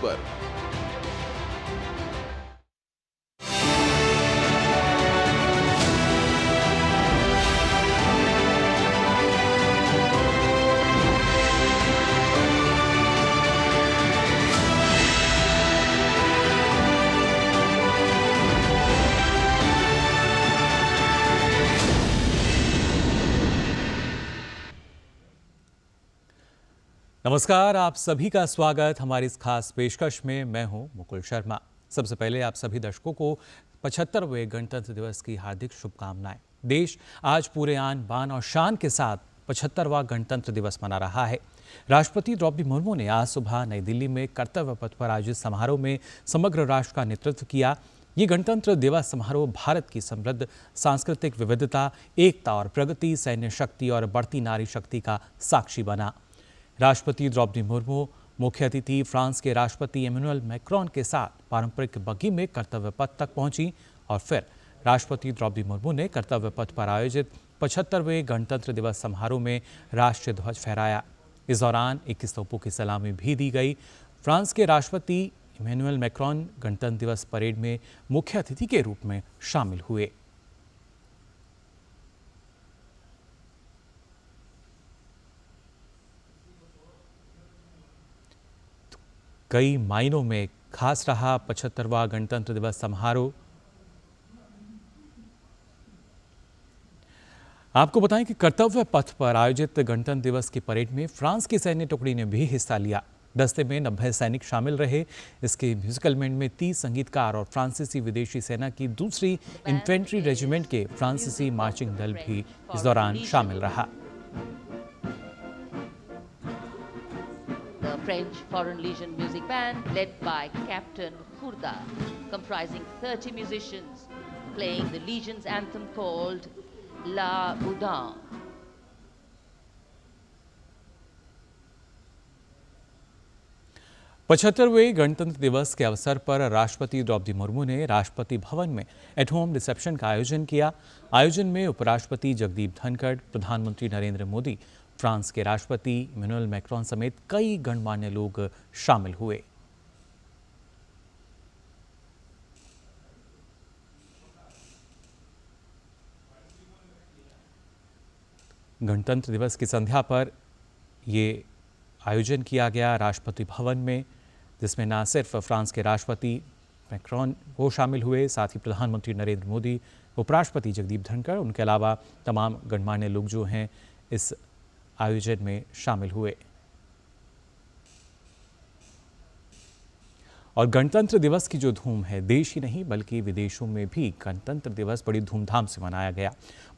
पर। नमस्कार, आप सभी का स्वागत हमारी इस खास पेशकश में। मैं हूं मुकुल शर्मा। सबसे पहले आप सभी दर्शकों को 75वें गणतंत्र दिवस की हार्दिक शुभकामनाएं। देश आज पूरे आन बान और शान के साथ 75वां गणतंत्र दिवस मना रहा है। राष्ट्रपति द्रौपदी मुर्मू ने आज सुबह नई दिल्ली में कर्तव्य पथ पर आयोजित समारोह में समग्र राष्ट्र का नेतृत्व किया। ये गणतंत्र दिवस समारोह भारत की समृद्ध सांस्कृतिक विविधता, एकता और प्रगति, सैन्य शक्ति और बढ़ती नारी शक्ति का साक्षी बना। राष्ट्रपति द्रौपदी मुर्मू मुख्य अतिथि फ्रांस के राष्ट्रपति इमैनुअल मैक्रोन के साथ पारंपरिक बग्घी में कर्तव्य पथ तक पहुंची और फिर राष्ट्रपति द्रौपदी मुर्मू ने कर्तव्य पथ पर आयोजित 75वें गणतंत्र दिवस समारोह में राष्ट्रीय ध्वज फहराया। इस दौरान 21 तोपों की सलामी भी दी गई। फ्रांस के राष्ट्रपति इमैनुअल मैक्रोन गणतंत्र दिवस परेड में मुख्य अतिथि के रूप में शामिल हुए। कई मायनों में खास रहा 75वां गणतंत्र दिवस समारोह। आपको बताएं कि कर्तव्य पथ पर आयोजित गणतंत्र दिवस की परेड में फ्रांस की सैन्य टुकड़ी ने भी हिस्सा लिया। दस्ते में 90 सैनिक शामिल रहे। इसके म्यूजिकल बैंड में 30 संगीतकार और फ्रांसीसी विदेशी सेना की दूसरी इन्फेंट्री रेजिमेंट के फ्रांसीसी मार्चिंग दल भी इस दौरान शामिल रहा। French Foreign Legion Music Band led by Captain Khourda, comprising 30 musicians, playing the Legion's anthem called La Boudin. पचहत्तरवें गणतंत्र दिवस के अवसर पर राष्ट्रपति द्रौपदी मुर्मू ने राष्ट्रपति भवन में एट होम रिसेप्शन का आयोजन किया। आयोजन में उपराष्ट्रपति जगदीप धनखड़, प्रधानमंत्री नरेंद्र मोदी, फ्रांस के राष्ट्रपति इमैनुअल मैक्रोन समेत कई गणमान्य लोग शामिल हुए। गणतंत्र दिवस की संध्या पर ये आयोजन किया गया राष्ट्रपति भवन में, जिसमें न सिर्फ फ्रांस के राष्ट्रपति मैक्रोन वो शामिल हुए, साथ ही प्रधानमंत्री नरेंद्र मोदी, उपराष्ट्रपति जगदीप धनखड़, उनके अलावा तमाम गणमान्य लोग जो हैं इस आयोजन में शामिल हुए। और गणतंत्र दिवस की जो धूम है, देश ही नहीं बल्कि विदेशों में भी गणतंत्र दिवस बड़ी धूमधाम से मनाया गया।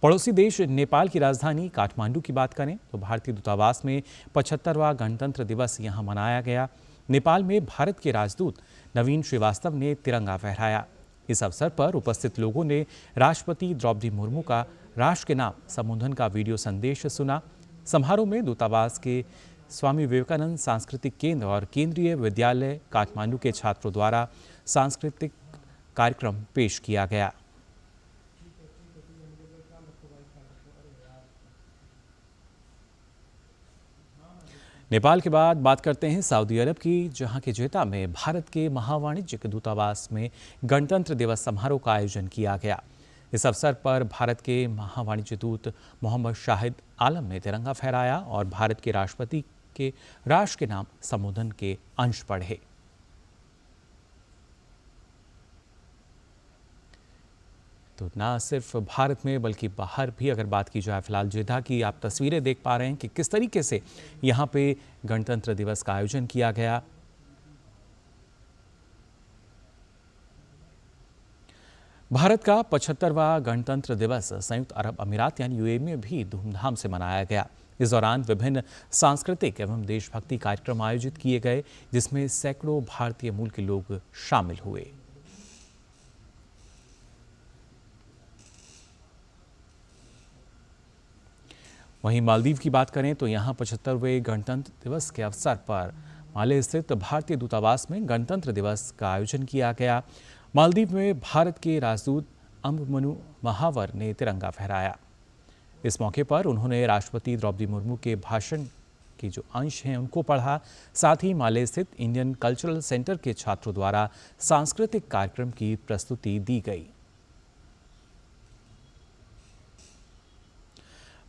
पड़ोसी देश नेपाल की राजधानी काठमांडू की बात करें तो भारतीय दूतावास में 75वां गणतंत्र दिवस यहां मनाया गया। नेपाल में भारत के राजदूत नवीन श्रीवास्तव ने तिरंगा फहराया। इस अवसर पर उपस्थित लोगों ने राष्ट्रपति द्रौपदी मुर्मू का राष्ट्र के नाम संबोधन का वीडियो संदेश सुना। समारोह में दूतावास के स्वामी विवेकानंद सांस्कृतिक केंद्र और केंद्रीय विद्यालय काठमांडू के छात्रों द्वारा सांस्कृतिक कार्यक्रम पेश किया गया। नेपाल के बाद बात करते हैं सऊदी अरब की, जहां के जेद्दा में भारत के महावाणिज्यिक दूतावास में गणतंत्र दिवस समारोह का आयोजन किया गया। इस अवसर पर भारत के महावाणिज्य दूत मोहम्मद शाहिद आलम ने तिरंगा फहराया और भारत के राष्ट्रपति के राष्ट्र के नाम संबोधन के अंश पढ़े। तो ना सिर्फ भारत में बल्कि बाहर भी अगर बात की जाए, फिलहाल जेद्दा की आप तस्वीरें देख पा रहे हैं कि किस तरीके से यहाँ पे गणतंत्र दिवस का आयोजन किया गया। भारत का 75वां गणतंत्र दिवस संयुक्त अरब अमीरात यानी यूएई में भी धूमधाम से मनाया गया। इस दौरान विभिन्न सांस्कृतिक एवं देशभक्ति कार्यक्रम आयोजित किए गए, जिसमें सैकड़ों भारतीय मूल के लोग शामिल हुए। वहीं मालदीव की बात करें तो यहां 75वें गणतंत्र दिवस के अवसर पर माले स्थित भारतीय दूतावास में गणतंत्र दिवस का आयोजन किया गया। मालदीव में भारत के राजदूत अम्बमनु महावर ने तिरंगा फहराया। इस मौके पर उन्होंने राष्ट्रपति द्रौपदी मुर्मू के भाषण के जो अंश हैं उनको पढ़ा। साथ ही माले स्थित इंडियन कल्चरल सेंटर के छात्रों द्वारा सांस्कृतिक कार्यक्रम की प्रस्तुति दी गई।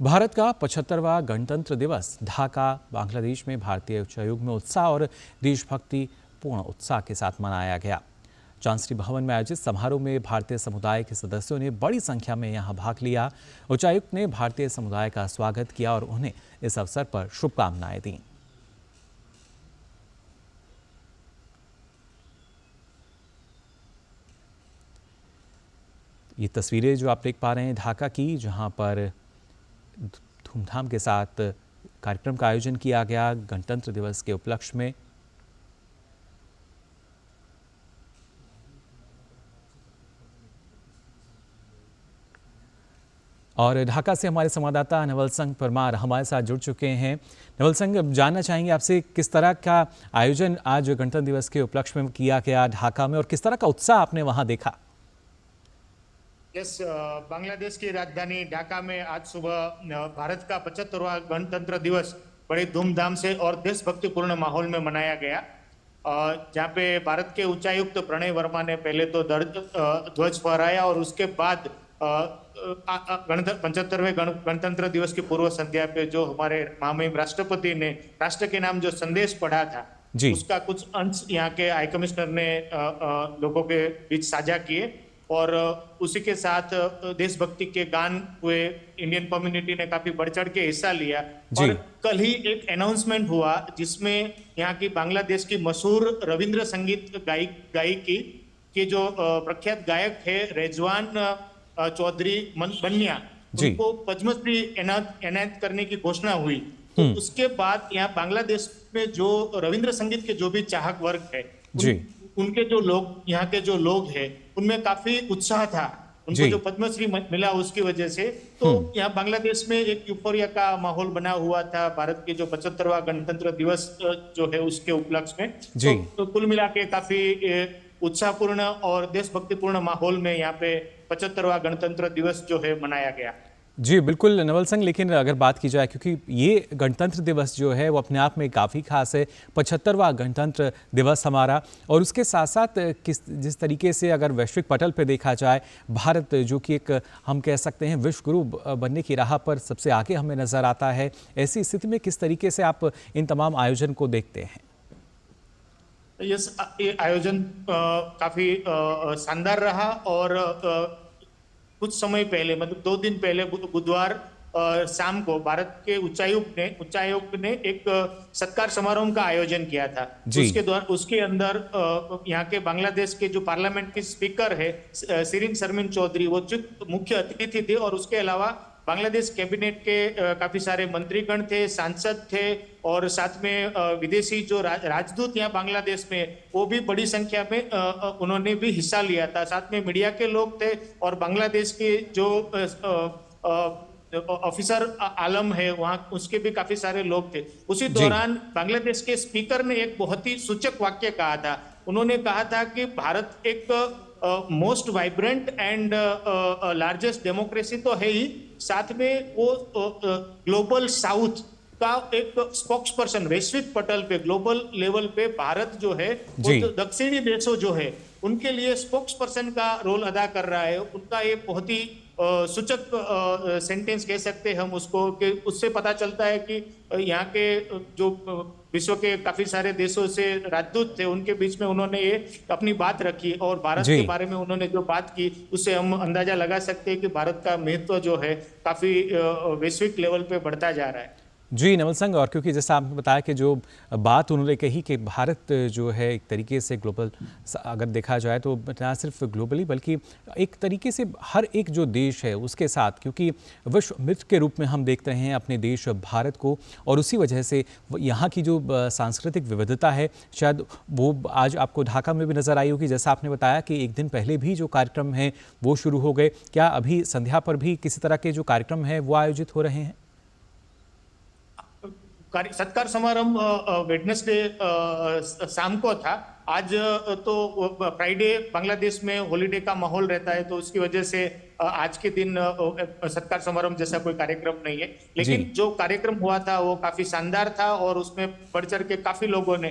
भारत का 75वां गणतंत्र दिवस ढाका बांग्लादेश में भारतीय उच्चायोग में उत्साह और देशभक्ति पूर्ण उत्साह के साथ मनाया गया। चांसरी भवन में आयोजित समारोह में भारतीय समुदाय के सदस्यों ने बड़ी संख्या में यहां भाग लिया। उच्चायुक्त ने भारतीय समुदाय का स्वागत किया और उन्हें इस अवसर पर शुभकामनाएं दी। ये तस्वीरें जो आप देख पा रहे हैं ढाका की, जहां पर धूमधाम के साथ कार्यक्रम का आयोजन किया गया गणतंत्र दिवस के उपलक्ष्य में। और ढाका से हमारे संवाददाता नवल संघ परमार हमारे साथ जुड़ चुके हैं। नवल संघ, जानना चाहेंगे आपसे किस तरह का आयोजन आज गणतंत्र दिवस के उपलक्ष्य में किया गया ढाका में और किस तरह का उत्साह आपने वहां देखा? बांग्लादेश की राजधानी ढाका में आज सुबह भारत का 75वां गणतंत्र दिवस बड़े धूमधाम से और देशभक्तिपूर्ण माहौल में मनाया गया, जहाँ पे भारत के उच्चायुक्त प्रणय वर्मा ने पहले तो ध्वज फहराया और उसके बाद 75वें गणतंत्र दिवस की पूर्व संध्या पे जो हमारे महामहिम राष्ट्रपति ने राष्ट्र के नाम जो संदेश पढ़ा था उसका कुछ अंश यहाँ के हाई कमिश्नर ने लोगों के बीच साझा किए और उसी के साथ देशभक्ति के गान हुए। इंडियन कम्युनिटी ने काफी बढ़ चढ़ के हिस्सा लिया और कल ही एक अनाउंसमेंट हुआ जिसमें यहाँ की बांग्लादेश की मशहूर रविंद्र संगीत गायकी के जो प्रख्यात गायक थे रेजवान चौधरी बनिया, उनको पद्मश्री एनायत करने की घोषणा हुई। तो उसके बाद यहाँ बांग्लादेश में जो रविंद्र संगीत के जो भी चाहक वर्ग है उनके जो लोग यहाँ के जो लोग हैं उनमें काफी उत्साह था, उनको जो पद्मश्री मिला उसकी वजह से। तो यहाँ बांग्लादेश में एक यूफोरिया का माहौल बना हुआ था भारत के जो 75वां गणतंत्र दिवस जो है उसके उपलक्ष्य में। तो कुल मिला के काफी उत्साहपूर्ण और देशभक्तिपूर्ण माहौल में यहाँ पे 75वां गणतंत्र दिवस जो है मनाया गया। जी बिल्कुल नवल संघ, लेकिन अगर बात की जाए क्योंकि ये गणतंत्र दिवस जो है वो अपने आप में काफ़ी खास है, 75वां गणतंत्र दिवस हमारा, और उसके साथ साथ जिस तरीके से अगर वैश्विक पटल पे देखा जाए भारत जो कि एक हम कह सकते हैं विश्व गुरु बनने की राह पर सबसे आगे हमें नज़र आता है, ऐसी स्थिति में किस तरीके से आप इन तमाम आयोजन को देखते हैं? ये आयोजन काफ़ी शानदार रहा और कुछ समय पहले मतलब 2 दिन पहले बुधवार शाम को भारत के उच्चायोग ने एक सत्कार समारोह का आयोजन किया था। उसके अंदर यहाँ के बांग्लादेश के जो पार्लियामेंट के स्पीकर है शिरीन शर्मिन चौधरी, वो मुख्य अतिथि थे और उसके अलावा बांग्लादेश कैबिनेट के काफी सारे मंत्रीगण थे, सांसद थे और साथ में विदेशी जो राजदूत यहाँ बांग्लादेश में वो भी बड़ी संख्या में उन्होंने भी हिस्सा लिया था। साथ में मीडिया के लोग थे और बांग्लादेश के जो ऑफिसर आलम है वहाँ उसके भी काफी सारे लोग थे। उसी दौरान बांग्लादेश के स्पीकर ने एक बहुत ही सूचक वाक्य कहा था। उन्होंने कहा था कि भारत एक most vibrant and largest democracy तो है ही, साथ में वो ग्लोबल साउथ का एक स्पोक्स पर्सन वैश्विक पटल पे ग्लोबल लेवल पे भारत जो है वो दक्षिणी देशों जो है उनके लिए स्पोक्स पर्सन का रोल अदा कर रहा है। उनका ये बहुत ही सूचक सेंटेंस कह सकते हैं हम उसको, कि उससे पता चलता है कि यहाँ के जो विश्व के काफी सारे देशों से राजदूत थे उनके बीच में उन्होंने ये अपनी बात रखी और भारत के बारे में उन्होंने जो बात की उससे हम अंदाजा लगा सकते हैं कि भारत का महत्व जो है काफी वैश्विक लेवल पे बढ़ता जा रहा है। जी नवल संघ, और क्योंकि जैसा आपने बताया कि जो बात उन्होंने कही कि भारत जो है एक तरीके से ग्लोबल, अगर देखा जाए तो ना सिर्फ ग्लोबली बल्कि एक तरीके से हर एक जो देश है उसके साथ, क्योंकि विश्व मित्र के रूप में हम देखते हैं अपने देश भारत को, और उसी वजह से यहाँ की जो सांस्कृतिक विविधता है शायद वो आज आपको ढाका में भी नज़र आई होगी। जैसा आपने बताया कि एक दिन पहले भी जो कार्यक्रम हैं वो शुरू हो गए, क्या अभी संध्या पर भी किसी तरह के जो कार्यक्रम हैं वो आयोजित हो रहे हैं? सत्कार समारंभ वेडनेसडे शाम को था। आज तो फ्राइडे बांग्लादेश में हॉलीडे का माहौल रहता है तो उसकी वजह से आज के दिन सत्कार समारोह जैसा कोई कार्यक्रम नहीं है, लेकिन जो कार्यक्रम हुआ था वो काफी शानदार था और उसमें बढ़ चढ़ के काफी लोगों ने,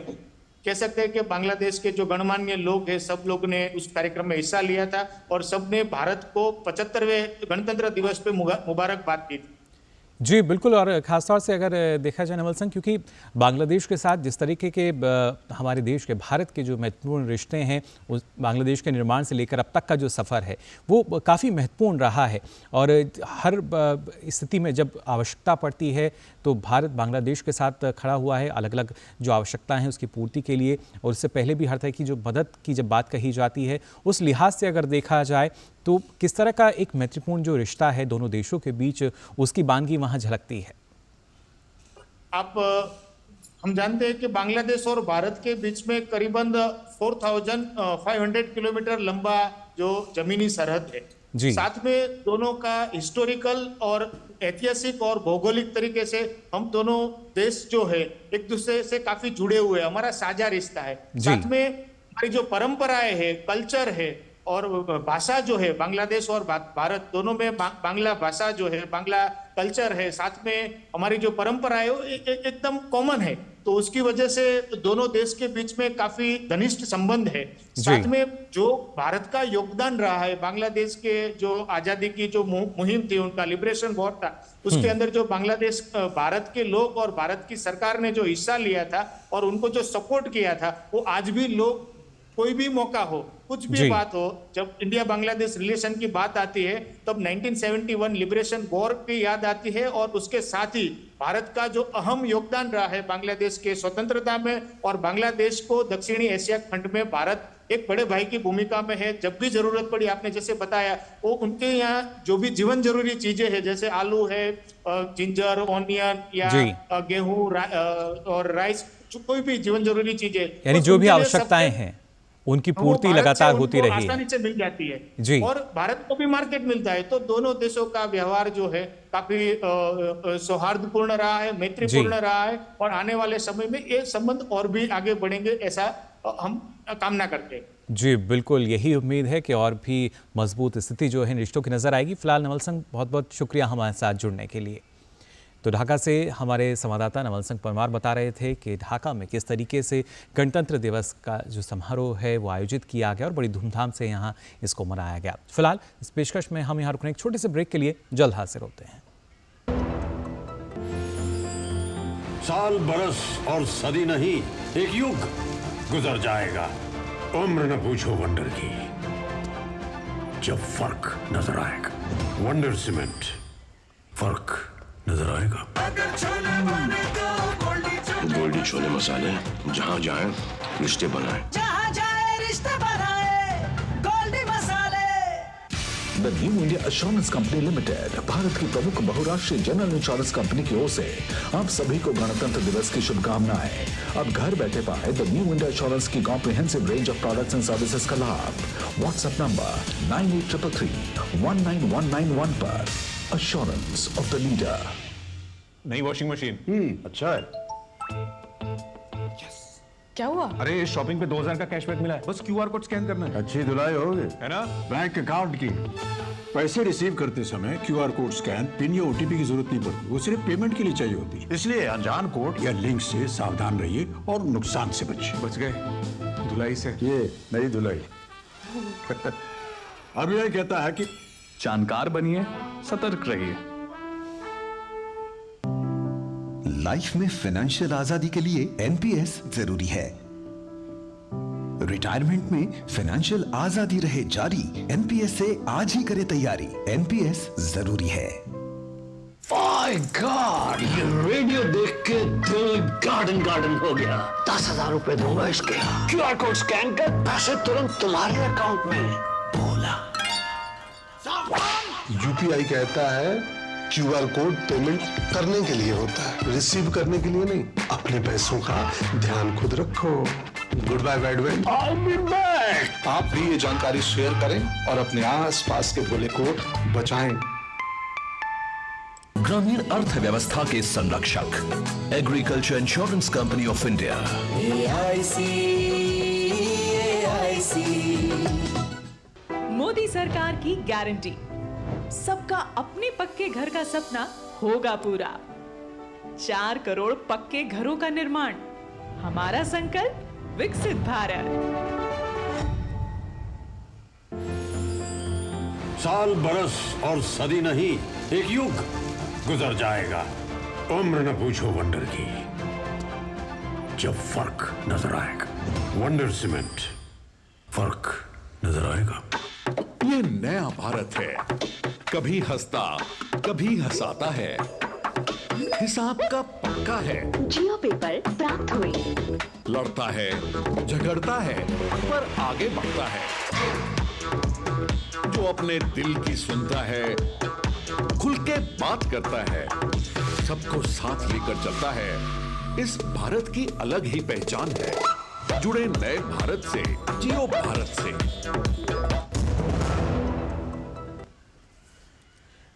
कह सकते हैं कि बांग्लादेश के जो गणमान्य लोग हैं सब लोग ने उस कार्यक्रम में हिस्सा लिया था और सबने भारत को 75वें गणतंत्र दिवस पे मुबारकबाद दी थी। जी बिल्कुल, और ख़ासतौर से अगर देखा जाए नवल सिंह, क्योंकि बांग्लादेश के साथ जिस तरीके के हमारे देश के, भारत के जो महत्वपूर्ण रिश्ते हैं, उस बांग्लादेश के निर्माण से लेकर अब तक का जो सफ़र है वो काफ़ी महत्वपूर्ण रहा है और हर स्थिति में जब आवश्यकता पड़ती है तो भारत बांग्लादेश के साथ खड़ा हुआ है, अलग अलग जो आवश्यकताएं हैं उसकी पूर्ति के लिए। और इससे पहले भी हर तरह की जो मदद की जब बात कही जाती है, उस लिहाज से अगर देखा जाए तो किस तरह का एक महत्वपूर्ण जो रिश्ता है दोनों देशों के बीच, उसकी बानगी वहाँ झलकती है। हम जानते हैं कि बांग्लादेश और भारत के बीच में करीबन 4500 किलोमीटर लंबा जो जमीनी सरहद है, साथ में दोनों का हिस्टोरिकल और ऐतिहासिक और भौगोलिक तरीके से हम दोनों देश जो है एक दूसरे से काफी जुड़े हुए हैं, हमारा साझा रिश्ता है। साथ में हमारी जो परंपराएं है, कल्चर है और भाषा जो है, बांग्लादेश और भारत दोनों में बांग्ला भाषा जो है, बांग्ला कल्चर है, साथ में हमारी जो परंपरा है वो एकदम कॉमन है, तो उसकी वजह से दोनों देश के बीच में काफी घनिष्ठ संबंध है। साथ में जो भारत का योगदान रहा है, बांग्लादेश के जो आजादी की जो मुहिम थी, उनका लिबरेशन वॉर था, उसके अंदर जो बांग्लादेश भारत के लोग और भारत की सरकार ने जो हिस्सा लिया था और उनको जो सपोर्ट किया था, वो आज भी लोग, कोई भी मौका हो, कुछ भी बात हो, जब इंडिया बांग्लादेश रिलेशन की बात आती है तब 1971 लिबरेशन वॉर की याद आती है और उसके साथ ही भारत का जो अहम योगदान रहा है बांग्लादेश के स्वतंत्रता में और बांग्लादेश को दक्षिणी एशिया खंड में भारत एक बड़े भाई की भूमिका में है। जब भी जरूरत पड़ी, आपने जैसे बताया, वो उनके यहाँ जो भी जीवन जरूरी चीजें हैं, जैसे आलू है, जिंजर, ऑनियन या गेहूं और राइस, कोई भी जीवन जरूरी चीजें, यानी जो भी आवश्यकताएं हैं उनकी पूर्ति लगातार होती रही है, आसानी से मिल जाती है जी। और भारत को भी मार्केट मिलता है, तो दोनों देशों का व्यवहार जो है काफी सौहार्दपूर्ण रहा है, मैत्रीपूर्ण रहा है और आने वाले समय में ये संबंध और भी आगे बढ़ेंगे, ऐसा हम कामना करते हैं। जी बिल्कुल, यही उम्मीद है कि और भी मजबूत स्थिति जो है रिश्तों की नजर आएगी। फिलहाल नवल सिंह, बहुत बहुत शुक्रिया हमारे साथ जुड़ने के लिए। तो ढाका से हमारे संवाददाता नवल सिंह परमार बता रहे थे कि ढाका में किस तरीके से गणतंत्र दिवस का जो समारोह है वो आयोजित किया गया और बड़ी धूमधाम से यहाँ इसको मनाया गया। फिलहाल इस पेशकश में हम यहाँ रुकने एक छोटे से ब्रेक के लिए जल्द हाजिर होते हैं। साल, बरस और सदी नहीं, एक युग गुजर जाएगा, उम्र न पूछो वंडर की, जब फर्क नजर आएगा। वंडर सीमेंट, फर्क नजर आएगा। गोल्डी छोले मसाले, जहाँ जाए रिश्ते बनाए, जहाँ जाए रिश्ते बनाए, गोल्डी मसाले। The new India assurance company limited, Bharat की प्रमुख बहुराष्ट्रीय जनरल इंश्योरेंस कंपनी की ओर से आप सभी को गणतंत्र दिवस की शुभकामनाएं। अब घर बैठे पाए द न्यू इंडिया एश्योरेंस की comprehensive range of products and services का लाभ। व्हाट्सएप नंबर 9833 पर। Assurance of the leader. नई वॉशिंग मशीन अच्छा है। क्या हुआ? अरे शॉपिंग पे 2000 का कैशबैक मिला है, बस क्यूआर कोड स्कैन करना है। अच्छी धुलाई होगी, है ना? बैंक अकाउंट की पैसे रिसीव करते समय क्यूआर कोड स्कैन, पिन या ओटीपी की जरूरत नहीं पड़ती, वो सिर्फ पेमेंट के लिए चाहिए होती है। इसलिए अनजान कोड या लिंक से सावधान रहिए और नुकसान से बचिए। बच गए धुलाई से। ये नई धुलाई। अब यह कहता है कि जानकार बनिए, सतर्क रहिए। लाइफ में फाइनेंशियल आजादी के लिए एनपीएस जरूरी है। रिटायरमेंट में फाइनेंशियल आजादी रहे जारी, एनपीएस से आज ही करे तैयारी। एनपीएस जरूरी है। माय गॉड, ये रेडियो देख के दिल गार्डन गार्डन हो गया। 10,000 रुपए दूंगा इसके। क्यूआर कोड स्कैन कर, पैसे तुरंत तुम्हारे अकाउंट में। बोला यूपीआई कहता है क्यूआर कोड पेमेंट करने के लिए होता है, रिसीव करने के लिए नहीं। अपने पैसों का ध्यान खुद रखो। Good bye bad bye. I'll be back। आप भी ये जानकारी शेयर करें और अपने आसपास के भोले को बचाएं। ग्रामीण अर्थव्यवस्था के संरक्षक, agriculture insurance company of India. Modi सरकार की गारंटी, सबका अपने पक्के घर का सपना होगा पूरा। 4 करोड़ पक्के घरों का निर्माण, हमारा संकल्प विकसित भारत। साल बरस और सदी नहीं, एक युग गुजर जाएगा। उम्र न पूछो वंडर की, जब फर्क नजर आएगा। वंडर सीमेंट, फर्क नजर आएगा। ये नया भारत है, कभी हंसता कभी हंसाता है, हिसाब का पक्का है। जियो पेपर प्राप्त हुए। लड़ता है, झगड़ता है, पर आगे बढ़ता है। जो अपने दिल की सुनता है, खुल के बात करता है, सबको साथ लेकर चलता है। इस भारत की अलग ही पहचान है। जुड़े नए भारत से, जियो भारत से।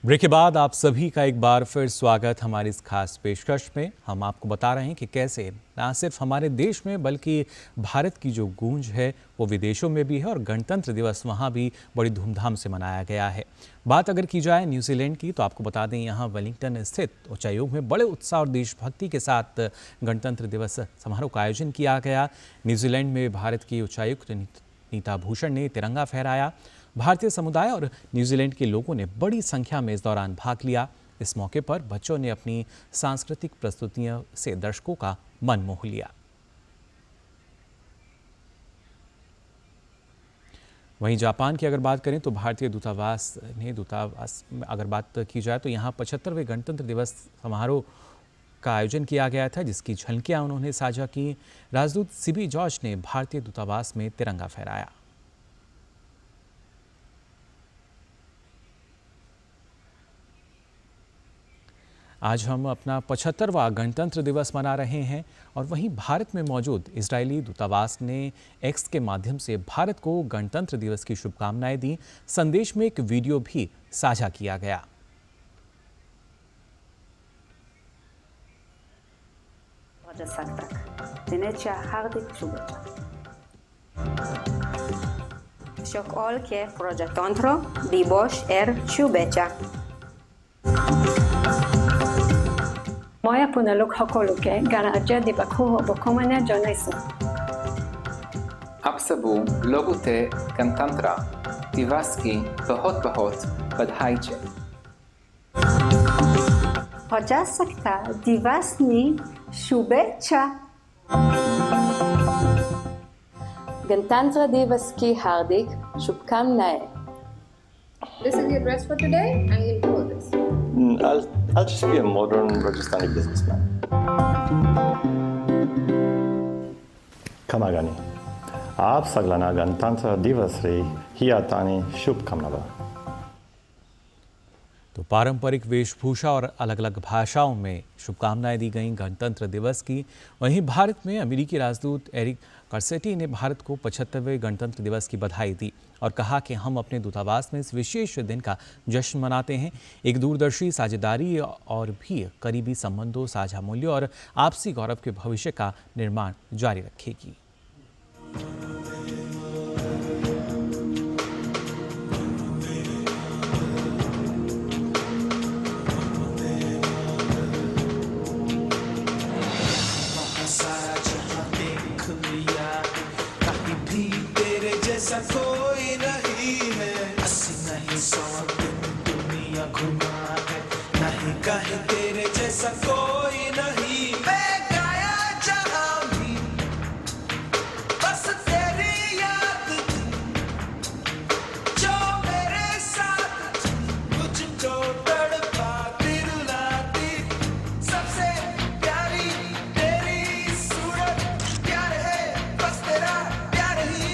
ब्रेक के बाद आप सभी का एक बार फिर स्वागत हमारी इस खास पेशकश में। हम आपको बता रहे हैं कि कैसे ना सिर्फ हमारे देश में बल्कि भारत की जो गूंज है वो विदेशों में भी है और गणतंत्र दिवस वहाँ भी बड़ी धूमधाम से मनाया गया है। बात अगर की जाए न्यूजीलैंड की तो आपको बता दें यहाँ वेलिंगटन स्थित उच्चायोग में बड़े उत्साह और देशभक्ति के साथ गणतंत्र दिवस समारोह का आयोजन किया गया। न्यूजीलैंड में भारत की उच्चायुक्त नीता भूषण ने तिरंगा फहराया। भारतीय समुदाय और न्यूजीलैंड के लोगों ने बड़ी संख्या में इस दौरान भाग लिया। इस मौके पर बच्चों ने अपनी सांस्कृतिक प्रस्तुतियों से दर्शकों का मन मोह लिया। वहीं जापान की अगर बात करें तो भारतीय दूतावास में अगर बात की जाए तो यहाँ 75वें गणतंत्र दिवस समारोह का आयोजन किया गया था, जिसकी झलकियां उन्होंने साझा की। राजदूत सीबी जॉर्ज ने भारतीय दूतावास में तिरंगा फहराया। आज हम अपना 75वां गणतंत्र दिवस मना रहे हैं और वहीं भारत में मौजूद इजरायली दूतावास ने एक्स के माध्यम से भारत को गणतंत्र दिवस की शुभकामनाएं दी। संदेश में एक वीडियो भी साझा किया गया। दिनाच्या हार्दिक शुभेच्छा। সকলকে প্রজাতন্ত্র দিবস এর শুভেচ্ছা। মই আপোনালোক সকলোকে গণৰাজ্য দিৱসৰ শুভকামনা জনাইছো। आप सबू लोगों ते गणतंत्र दिवस की बहुत बहुत बधाई है। प्रजासत्ताक दिवसની शुभेच्छा। गणतंत्र दिवस की हार्दिक शुभकामनाएं। This is the address for today. I'm going to hold this. I'll just be a modern Rajasthani businessman. Kamagani, आप सगळ्यांना गणतंत्र दिवस रे ही आतानी शुभकामना। तो पारंपरिक वेशभूषा और अलग अलग भाषाओं में शुभकामनाएं दी गईं गणतंत्र दिवस की। वहीं भारत में अमेरिकी राजदूत एरिक कर्सेटी ने भारत को 75वें गणतंत्र दिवस की बधाई दी और कहा कि हम अपने दूतावास में इस विशेष दिन का जश्न मनाते हैं। एक दूरदर्शी साझेदारी और भी करीबी संबंधों, साझा मूल्यों और आपसी गौरव के भविष्य का निर्माण जारी रखेगी। कोई नहीं है, अस्सी नहीं 100 दुनिया घुमा है, नहीं कहीं तेरे जैसा कोई नहीं। मैं गाया जहां भी बस तेरी याद थी, जो मेरे साथ मुझको तड़पा दिलाती। सबसे प्यारी तेरी सूरत, प्यार है बस तेरा प्यार ही।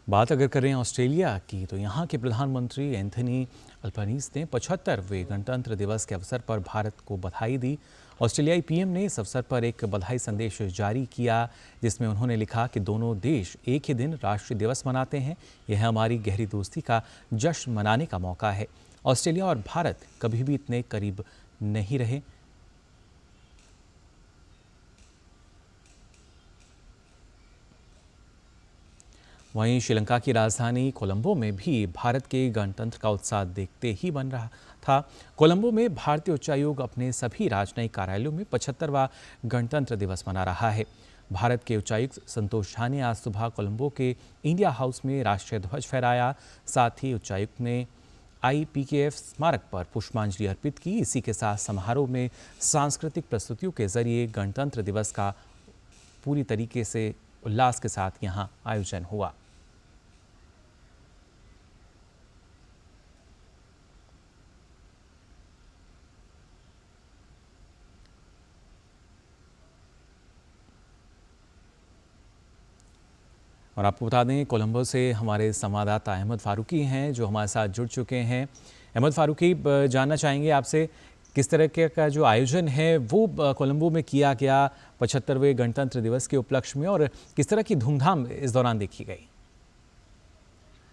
बात अगर करें ऑस्ट्रेलिया की तो यहाँ के प्रधानमंत्री एंथनी अल्बनीज़ ने 75वें गणतंत्र दिवस के अवसर पर भारत को बधाई दी। ऑस्ट्रेलियाई पीएम ने इस अवसर पर एक बधाई संदेश जारी किया, जिसमें उन्होंने लिखा कि दोनों देश एक ही दिन राष्ट्रीय दिवस मनाते हैं। यह हमारी गहरी दोस्ती का जश्न मनाने का मौका है। ऑस्ट्रेलिया और भारत कभी भी इतने करीब नहीं रहे। वहीं श्रीलंका की राजधानी कोलंबो में भी भारत के गणतंत्र का उत्साह देखते ही बन रहा था। कोलंबो में भारतीय उच्चायोग अपने सभी राजनयिक कार्यालयों में 75वां गणतंत्र दिवस मना रहा है। भारत के उच्चायुक्त संतोष झा ने आज सुबह कोलंबो के इंडिया हाउस में राष्ट्रीय ध्वज फहराया। साथ ही उच्चायुक्त ने IPKF स्मारक पर पुष्पांजलि अर्पित की। इसी के साथ समारोह में सांस्कृतिक प्रस्तुतियों के जरिए गणतंत्र दिवस का पूरी तरीके से उल्लास के साथ यहां आयोजन हुआ। और आपको बता दें, कोलंबो से हमारे संवाददाता अहमद फारूकी हैं जो हमारे साथ जुड़ चुके हैं। अहमद फारूकी, जानना चाहेंगे आपसे किस तरह का जो आयोजन है वो कोलंबो में किया गया 75वें गणतंत्र दिवस के उपलक्ष्य में, और किस तरह की धूमधाम इस दौरान देखी गई?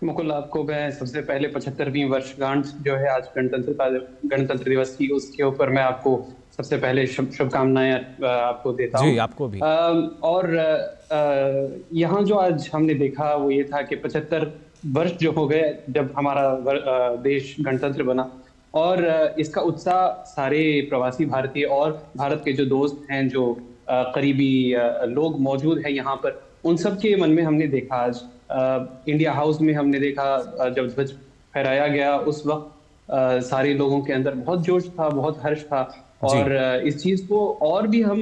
मुकुल, आपको मैं सबसे पहले 75वीं वर्षगांठ जो है आज गणतंत्र दिवस की, उसके ऊपर मैं आपको सबसे पहले शुभकामनाएं आपको देता हूं। जी, आपको भी। और यहाँ जो आज हमने देखा वो ये था कि 75 वर्ष जो हो गए जब हमारा देश गणतंत्र बना, और इसका उत्साह सारे प्रवासी भारतीय और भारत के जो दोस्त हैं, जो करीबी लोग मौजूद हैं यहाँ पर, उन सब के मन में हमने देखा। आज इंडिया हाउस में हमने देखा जब ध्वज फहराया गया उस वक्त सारे लोगों के अंदर बहुत जोश था, बहुत हर्ष था। और इस चीज को और भी हम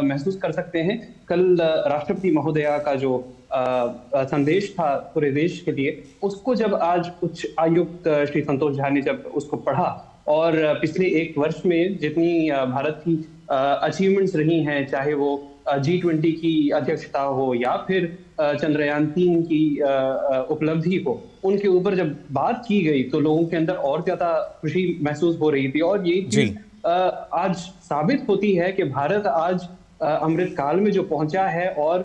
महसूस कर सकते हैं। कल राष्ट्रपति महोदया का जो संदेश था पूरे देश के लिए, उसको जब आज उच्च आयुक्त श्री संतोष झा ने जब उसको पढ़ा, और पिछले एक वर्ष में जितनी भारत की अचीवमेंट्स रही हैं, चाहे वो G20 की अध्यक्षता हो या फिर चंद्रयान-3 की उपलब्धि हो, उनके ऊपर जब बात की गई तो लोगों के अंदर और ज्यादा खुशी महसूस हो रही थी। और ये चीज आज साबित होती है कि भारत आज अमृत काल में जो पहुंचा है, और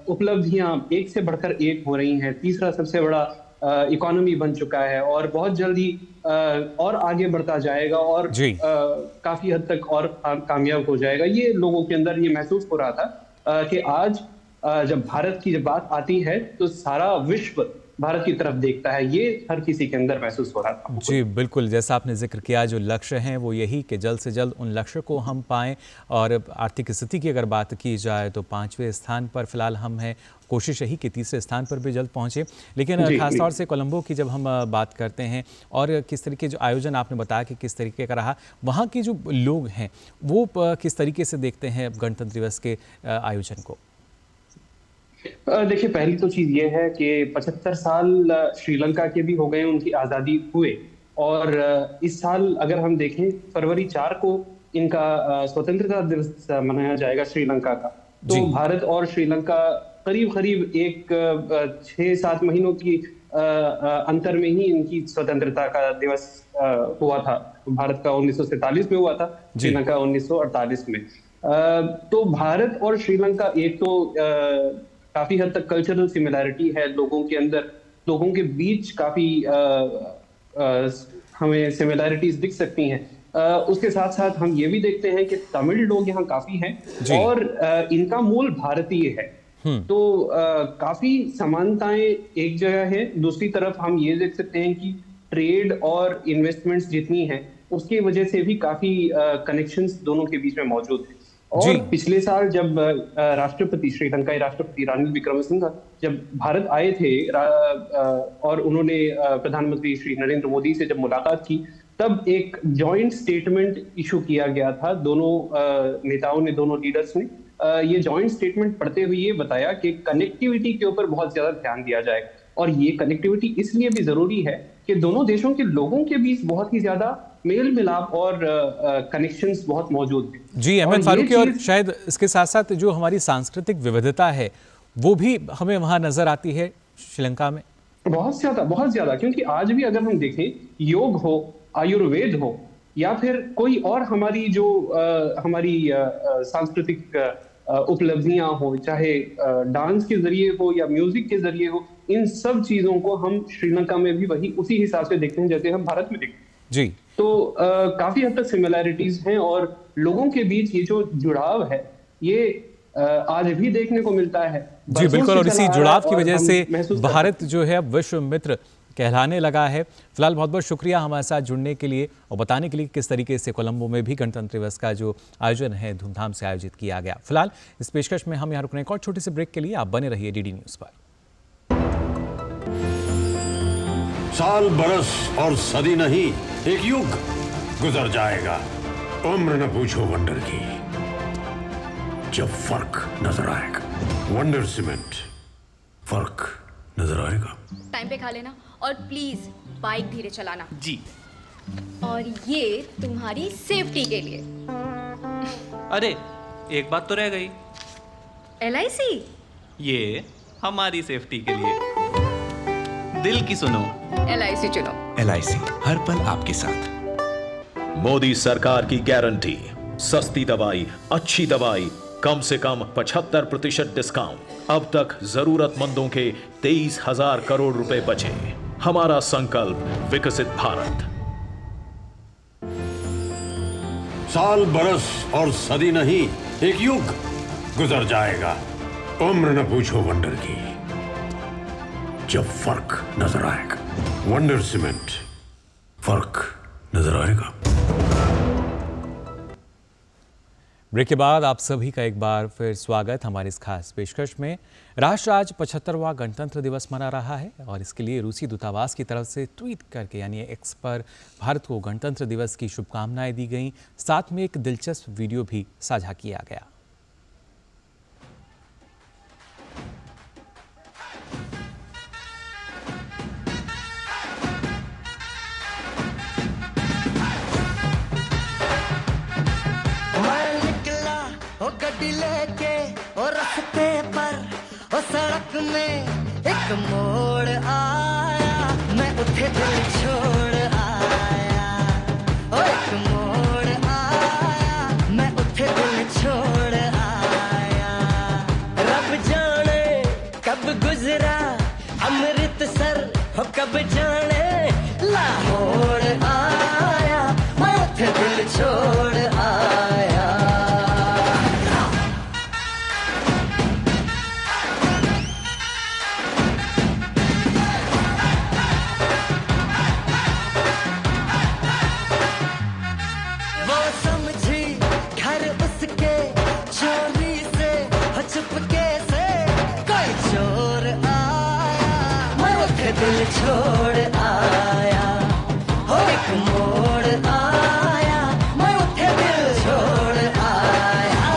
उपलब्धियां एक से बढ़कर एक हो रही हैं। तीसरा सबसे बड़ा इकोनॉमी बन चुका है और बहुत जल्दी और आगे बढ़ता जाएगा, और काफी हद तक और कामयाब हो जाएगा। ये लोगों के अंदर ये महसूस हो रहा था कि आज जब भारत की जब बात आती है तो सारा विश्व भारत की तरफ देखता है। ये हर किसी के अंदर महसूस हो रहा था। जी बिल्कुल, जैसा आपने जिक्र किया, जो लक्ष्य हैं वो यही कि जल्द से जल्द उन लक्ष्य को हम पाएं। और आर्थिक स्थिति की अगर बात की जाए तो 5वें स्थान पर फिलहाल हम हैं। कोशिश यही कि 3रे स्थान पर भी जल्द पहुंचे। लेकिन खासतौर से कोलंबो की जब हम बात करते हैं, और किस तरीके जो आयोजन आपने बताया कि किस तरीके का रहा, वहाँ के जो लोग हैं वो किस तरीके से देखते हैं गणतंत्र दिवस के आयोजन को? देखिए, पहली तो चीज ये है कि 75 साल श्रीलंका के भी हो गए, उनकी आजादी हुए। और इस साल अगर हम देखें, फरवरी 4 को इनका स्वतंत्रता दिवस मनाया जाएगा श्रीलंका का। तो भारत और श्रीलंका करीब करीब एक 6-7 महीनों की अंतर में ही इनकी स्वतंत्रता का दिवस हुआ था। भारत का 1947 में हुआ था, श्रीलंका 1948 में। तो भारत और श्रीलंका एक तो काफी हद तक कल्चरल सिमिलैरिटी है लोगों के अंदर, लोगों के बीच काफी हमें सिमिलैरिटीज दिख सकती हैं। उसके साथ साथ हम ये भी देखते हैं कि तमिल लोग यहाँ काफी हैं और इनका मूल भारतीय है। तो काफी समानताएं एक जगह है। दूसरी तरफ हम ये देख सकते हैं कि ट्रेड और इन्वेस्टमेंट्स जितनी हैं उसकी वजह से भी काफी कनेक्शंस दोनों के बीच में मौजूद है। और पिछले साल जब श्रीलंकाई राष्ट्रपति रानिल विक्रमसिंघे जब भारत आए थे और उन्होंने प्रधानमंत्री श्री नरेंद्र मोदी से जब मुलाकात की, तब एक जॉइंट स्टेटमेंट इशू किया गया था। दोनों नेताओं ने, दोनों लीडर्स ने ये जॉइंट स्टेटमेंट पढ़ते हुए ये बताया कि कनेक्टिविटी के ऊपर बहुत ज्यादा ध्यान दिया जाएगा। और ये कनेक्टिविटी इसलिए भी जरूरी है कि दोनों देशों के लोगों के बीच बहुत ही ज्यादा मेल मिलाप और कनेक्शंस बहुत मौजूद हैं। जी अहमद फारूकी, और शायद इसके साथ साथ जो हमारी सांस्कृतिक विविधता है वो भी हमें वहां नजर आती है श्रीलंका में बहुत ज्यादा। क्योंकि आज भी अगर हम देखें, योग हो, आयुर्वेद हो, या फिर कोई और हमारी जो हमारी सांस्कृतिक उपलब्धियां हो, चाहे डांस के जरिए हो या म्यूजिक के जरिए हो, इन सब चीजों को हम श्रीलंका में भी वही उसी हिसाब से देखते हैं जैसे हम भारत में देखते हैं। जी तो काफी हद तक सिमिलैरिटीज हैं और लोगों के बीच ये जो जुड़ाव है ये आज भी देखने को मिलता है। जी बिल्कुल, और इसी जुड़ाव की वजह से भारत जो है अब विश्व मित्र कहलाने लगा है। फिलहाल बहुत बहुत शुक्रिया हमारे साथ जुड़ने के लिए और बताने के लिए किस तरीके से कोलंबो में भी गणतंत्र दिवस का जो आयोजन है धूमधाम से आयोजित किया गया। फिलहाल इस पेशकश में हम यहाँ रुकने एक और छोटे से ब्रेक के लिए, आप बने रहिए डीडी न्यूज पर। साल बरस और सदी नहीं, एक युग गुजर जाएगा। उम्र न पूछो वंडर की, जब फर्क नजर आएगा। वंडर सीमेंट, फर्क नजर आएगा। टाइम पे खा लेना और प्लीज बाइक धीरे चलाना जी। और ये तुम्हारी सेफ्टी के लिए। अरे एक बात तो रह गई। LIC? ये हमारी सेफ्टी के लिए। दिल की सुनो, LIC चुनो। LIC हर पल आपके साथ। मोदी सरकार की गारंटी, सस्ती दवाई, अच्छी दवाई, कम से कम 75% डिस्काउंट। अब तक जरूरतमंदों के 23,000 करोड़ रुपए बचे। हमारा संकल्प विकसित भारत। साल बरस और सदी नहीं, एक युग गुजर जाएगा। उम्र न पूछो वंडर की, जब फर्क नजर आएगा। वंडर सीमेंट, फर्क नजर आएगा। ब्रेक के बाद आप सभी का एक बार फिर स्वागत हमारी इस खास पेशकश में। राष्ट्र आज 75वां गणतंत्र दिवस मना रहा है और इसके लिए रूसी दूतावास की तरफ से ट्वीट करके यानी एक्स पर भारत को गणतंत्र दिवस की शुभकामनाएं दी गईं। साथ में एक दिलचस्प वीडियो भी साझा किया गया। लेके और रास्ते पर और सड़क में एक मोड़ आया, मैं उठे दिल छोड़ आया। और एक मोड़ आया, मैं उठे दिल छोड़ आया। रब जाने कब गुजरा अमृतसर हो, कब जाने लाहौर आया, मैं उठे दिल छोड़ आया। दिल छोड़ आया, हो एक मोड़ आया, मैं उठे दिल छोड़ आया।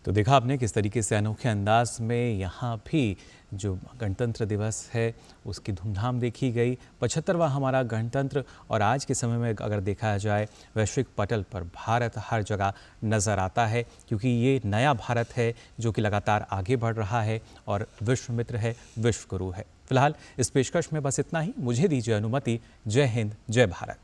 तो देखा आपने किस तरीके से अनोखे अंदाज में यहाँ भी जो गणतंत्र दिवस है उसकी धूमधाम देखी गई। 75वां हमारा गणतंत्र, और आज के समय में अगर देखा जाए वैश्विक पटल पर भारत हर जगह नज़र आता है, क्योंकि ये नया भारत है जो कि लगातार आगे बढ़ रहा है और विश्व मित्र है, विश्व गुरु है। फिलहाल इस पेशकश में बस इतना ही। मुझे दीजिए अनुमति। जय हिंद, जय भारत।